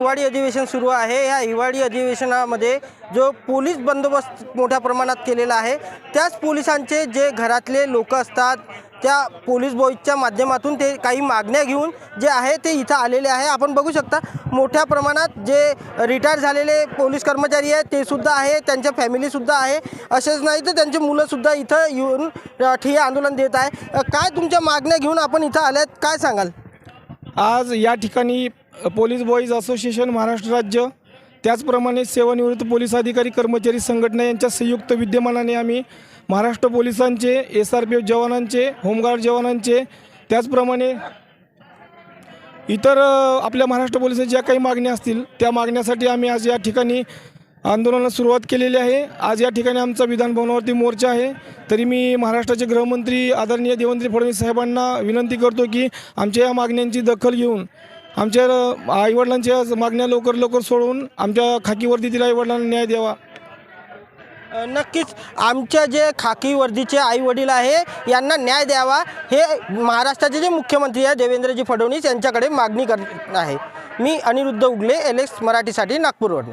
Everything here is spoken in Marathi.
हिवाळी अधिवेशन सुरू आहे। या हिवाळी अधिवेशनामध्ये जो पोलीस बंदोबस्त मोठ्या प्रमाणात केलेला आहे, त्याच पोलिसांचे जे घरातले लोक असतात त्या पोलीस बॉईजच्या माध्यमातून ते काही मागण्या घेऊन जे आहे ते इथं आलेले आहे। आपण बघू शकता मोठ्या प्रमाणात जे रिटायर झालेले पोलीस कर्मचारी आहेत ते सुद्धा आहे, त्यांच्या फॅमिली सुद्धा आहे। असेच नाही तर त्यांचे मुलं सुद्धा इथं येऊन ठिय्या आंदोलन देत आहे। काय तुमच्या मागण्या घेऊन आपण इथं आल्यात, काय सांगाल? आज या ठिकाणी पोलीस बॉईज असोसिएशन महाराष्ट्र राज्य, त्याचप्रमाणे सेवानिवृत्त पोलीस अधिकारी कर्मचारी संघटना यांच्या संयुक्त विद्यमानाने आम्ही महाराष्ट्र पोलिसांचे, SRPF जवानांचे, होमगार्ड जवानांचे, त्याचप्रमाणे इतर आपल्या महाराष्ट्र पोलिसांच्या ज्या काही मागण्या असतील त्या मागण्यासाठी आम्ही आज या ठिकाणी आंदोलनाला सुरुवात केलेली आहे। आज या ठिकाणी आमचा विधानभवनावरती मोर्चा आहे। तरी मी महाराष्ट्राचे गृहमंत्री आदरणीय देवेंद्र फडणवीस साहेबांना विनंती करतो की आमच्या या मागण्यांची दखल घेऊन आमच्या आईवडिलांच्या मागण्या लवकर सोडवून आमच्या खाकी वर्दीतील आईवडिलांना न्याय द्यावा। नक्कीच आमच्या जे खाकी वर्दीचे आई वडील आहे यांना न्याय द्यावा, हे महाराष्ट्राचे जे मुख्यमंत्री आहे देवेंद्रजी फडणवीस यांच्याकडे मागणी करत आहे। मी अनिरुद्ध उगले, LX मराठीसाठी नागपूरवरून।